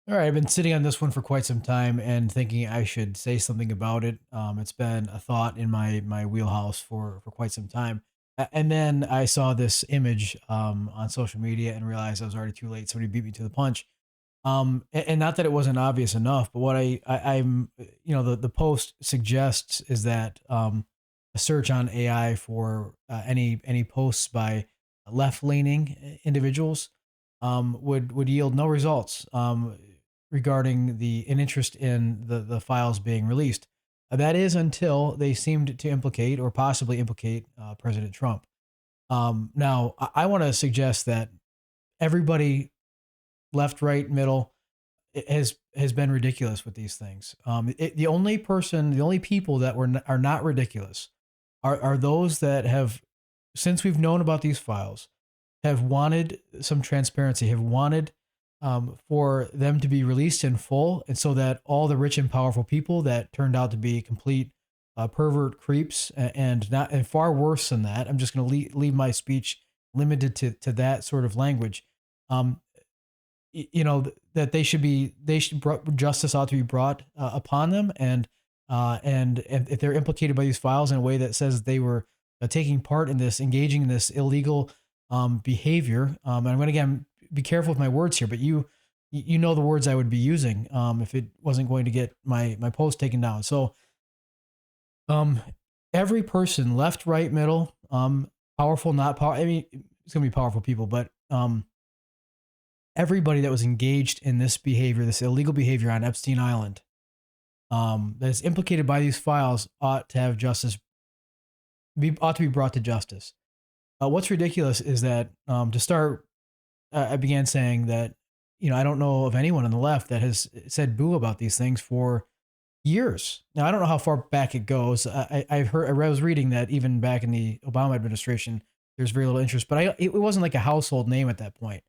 All right, I've been sitting on this one for quite some time and thinking I should say something about it. It's been a thought in my wheelhouse for quite some time. And then I saw this image on social media and realized I was already too late. Somebody beat me to the punch. And not that it wasn't obvious enough, but what the post suggests is that a search on AI for any posts by left leaning individuals would yield no results regarding an interest in the files being released. That is until they seemed to implicate or possibly implicate President Trump. Now, I want to suggest that everybody, left, right, middle, has been ridiculous with these things. The only people that are not ridiculous are those that have, since we've known about these files, have wanted some transparency, have wanted for them to be released in full, and so that all the rich and powerful people that turned out to be complete pervert creeps and far worse than that. I'm just going to leave my speech limited to that sort of language. Um, that justice ought to be brought upon them, and if they're implicated by these files in a way that says they were taking part in this, engaging in this illegal behavior. And I'm going to again be careful with my words here, but you know the words I would be using if it wasn't going to get my post taken down. So um, every person, left, right, middle, powerful, not power. I mean, it's going to be powerful people, but everybody that was engaged in this behavior, this illegal behavior on Epstein Island, that is implicated by these files, ought to have justice. Ought to be brought to justice. What's ridiculous is that to start, I began saying that I don't know of anyone on the left that has said boo about these things for years. Now I don't know how far back it goes. I was reading that even back in the Obama administration, there's very little interest, but it wasn't like a household name at that point.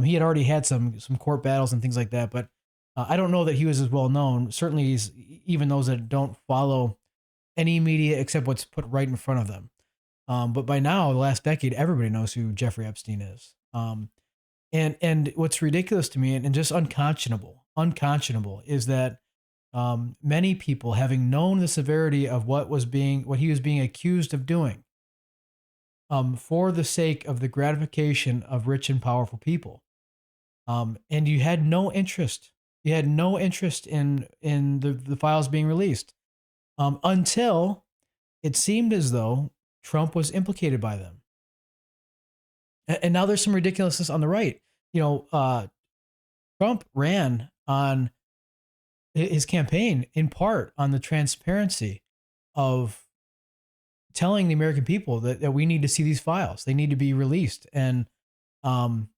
He had already had some court battles and things like that, but I don't know that he was as well known. Certainly, even those that don't follow any media except what's put right in front of them. But by now, the last decade, everybody knows who Jeffrey Epstein is. And what's ridiculous to me and just unconscionable is that many people, having known the severity of what he was being accused of doing, for the sake of the gratification of rich and powerful people, and you had no interest. You had no interest in the files being released until it seemed as though Trump was implicated by them. And now there's some ridiculousness on the right. Trump ran on his campaign in part on the transparency of telling the American people that we need to see these files. They need to be released. Um,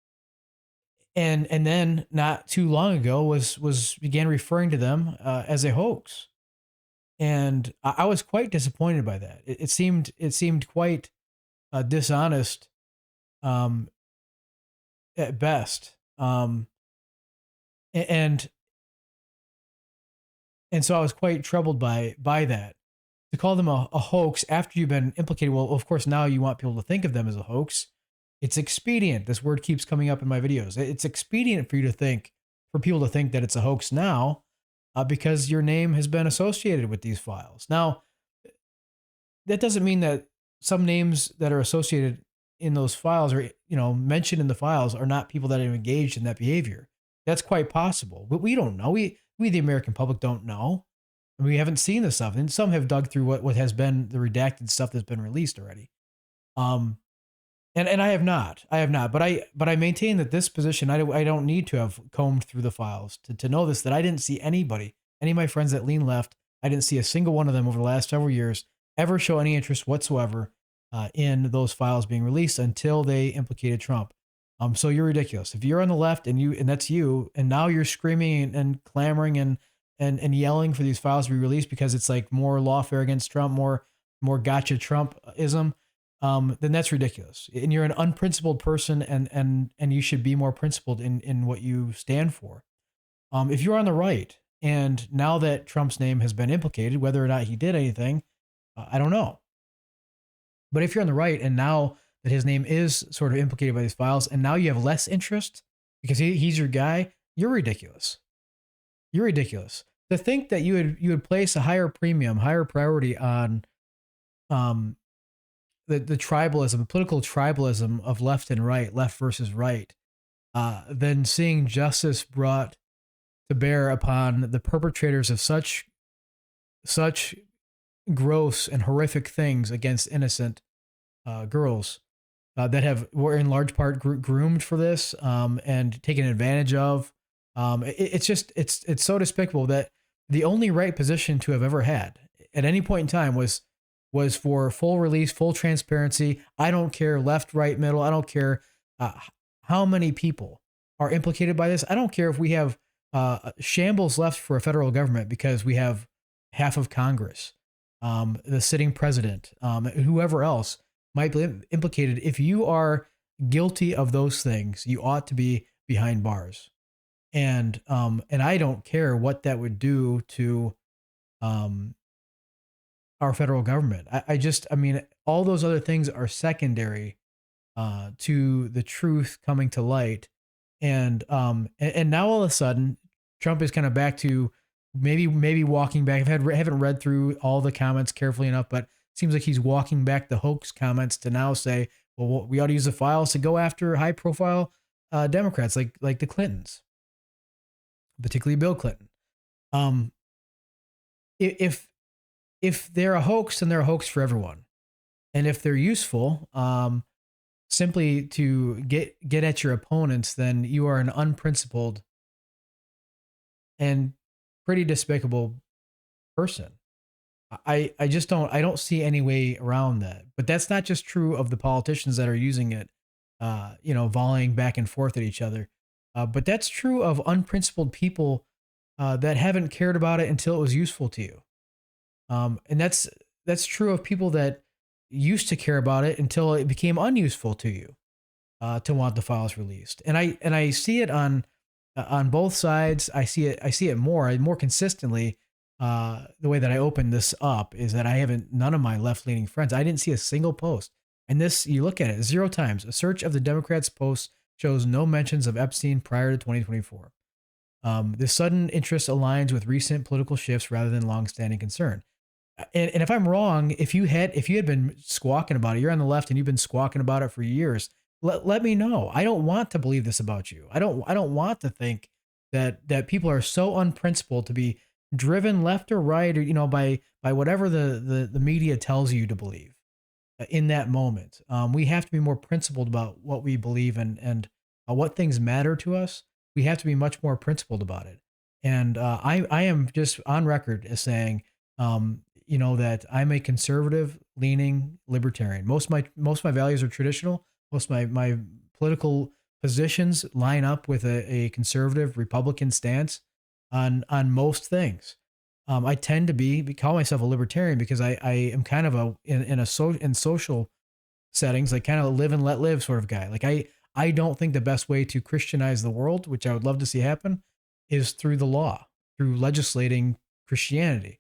and then not too long ago was began referring to them as a hoax. And I was quite disappointed by that. It seemed quite dishonest um, at best. And and so I was quite troubled by that. To call them a hoax after you've been implicated, well, of course, now you want people to think of them as a hoax. It's expedient. This word keeps coming up in my videos. It's expedient for people to think that it's a hoax now, because your name has been associated with these files. Now, that doesn't mean that some names that are associated in those files or mentioned in the files are not people that have engaged in that behavior. That's quite possible, but we don't know. We the American public don't know. We haven't seen this stuff, and some have dug through what has been the redacted stuff that's been released already. Um, and I have not, but I maintain that this position, I don't need to have combed through the files to know this, that I didn't see any of my friends that lean left. I didn't see a single one of them over the last several years ever show any interest whatsoever in those files being released until they implicated Trump. So you're ridiculous if you're on the left and that's you, and now you're screaming and clamoring and yelling for these files to be released because it's like more lawfare against Trump, more gotcha Trumpism. Then that's ridiculous. And you're an unprincipled person, and you should be more principled in what you stand for. If you're on the right, and now that Trump's name has been implicated, whether or not he did anything, I don't know. But if you're on the right, and now that his name is sort of implicated by these files, and now you have less interest because he's your guy, you're ridiculous. You're ridiculous. To think that you would place a higher premium, higher priority on um, the tribalism, political tribalism of left and right, left versus right, than seeing justice brought to bear upon the perpetrators of such gross and horrific things against innocent girls that have were in large part groomed for this and taken advantage of. It's just it's so despicable that the only right position to have ever had at any point in time was for full release, full transparency. I don't care left, right, middle. I don't care uh, how many people are implicated by this. I don't care if we have shambles left for a federal government because we have half of Congress, the sitting president, whoever else might be implicated. If you are guilty of those things, you ought to be behind bars. And I don't care what that would do to um, our federal government. I mean, all those other things are secondary to the truth coming to light. And now all of a sudden, Trump is kind of back to maybe walking back. Haven't read through all the comments carefully enough, but it seems like he's walking back the hoax comments to now say, well, we ought to use the files to go after high profile Democrats like the Clintons, particularly Bill Clinton. Um, if if they're a hoax, then they're a hoax for everyone, and if they're useful, simply to get at your opponents, then you are an unprincipled and pretty despicable person. I just don't see any way around that. But that's not just true of the politicians that are using it, volleying back and forth at each other. But that's true of unprincipled people that haven't cared about it until it was useful to you. And that's true of people that used to care about it until it became unuseful to you to want the files released. And I see it on both sides. I see it more consistently. The way that I opened this up is that I haven't none of my left leaning friends. I didn't see a single post. And this, you look at it, 0 times. A search of the Democrats' posts shows no mentions of Epstein prior to 2024. This sudden interest aligns with recent political shifts rather than longstanding concern. And if I'm wrong, if you had been squawking about it, you're on the left and you've been squawking about it for years. Let me know. I don't want to believe this about you. I don't want to think that people are so unprincipled to be driven left or right, or by whatever the media tells you to believe in that moment. We have to be more principled about what we believe and what things matter to us. We have to be much more principled about it. And I am just on record as saying, that I'm a conservative leaning libertarian. Most of my values are traditional. Most of my political positions line up with a conservative Republican stance on most things. I tend to call myself a libertarian because I am kind of in social settings, like kind of live and let live sort of guy. Like I don't think the best way to Christianize the world, which I would love to see happen, is through the law, through legislating Christianity.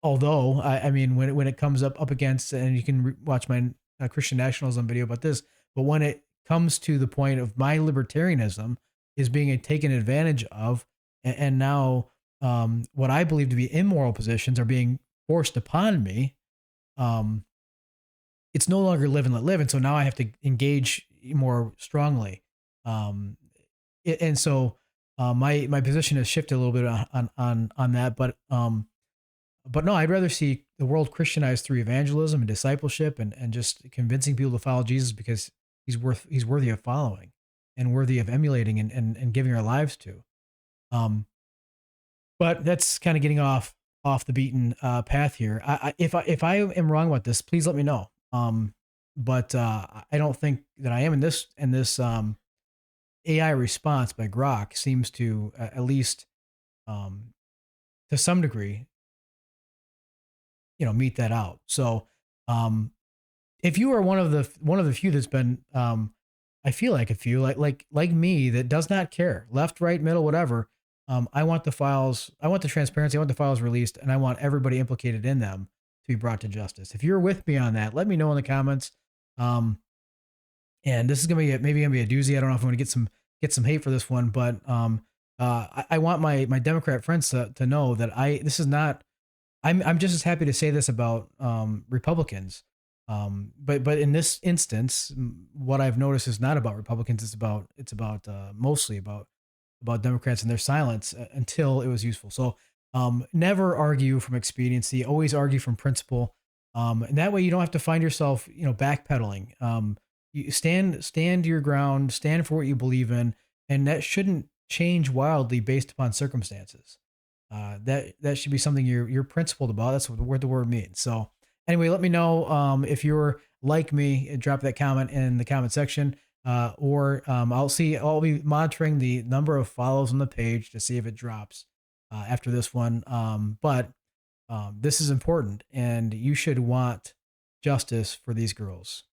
Although I mean, when it comes up against, and you can watch my Christian nationalism video about this, but when it comes to the point of my libertarianism is being taken advantage of, and now what I believe to be immoral positions are being forced upon me, um, it's no longer live and let live, and so now I have to engage more strongly, um, and so my position has shifted a little bit on that, but no, I'd rather see the world Christianized through evangelism and discipleship and just convincing people to follow Jesus because he's worthy of following and worthy of emulating and giving our lives to. Um, but that's kind of getting off the beaten path here. If I am wrong about this, please let me know. But I don't think that I am in this AI response by Grok seems to at least um, to some degree meet that out. So um if you are one of the few that's been I feel like a few like me that does not care left, right, middle, whatever, I want the files, I want the transparency, I want the files released, and I want everybody implicated in them to be brought to justice. If you're with me on that, let me know in the comments. um and this is maybe gonna be a doozy. I don't know if I'm gonna get some hate for this one, but I want my Democrat friends to know that this is not. I'm just as happy to say this about Republicans. But in this instance, what I've noticed is not about Republicans. It's about mostly about Democrats and their silence until it was useful. So never argue from expediency. Always argue from principle. And that way you don't have to find yourself, backpedaling. You stand your ground, stand for what you believe in, and that shouldn't change wildly based upon circumstances. That should be something you're principled about. That's what the word means. So anyway, let me know if you're like me. Drop that comment in the comment section, or I'll be monitoring the number of follows on the page to see if it drops after this one. But this is important, and you should want justice for these girls.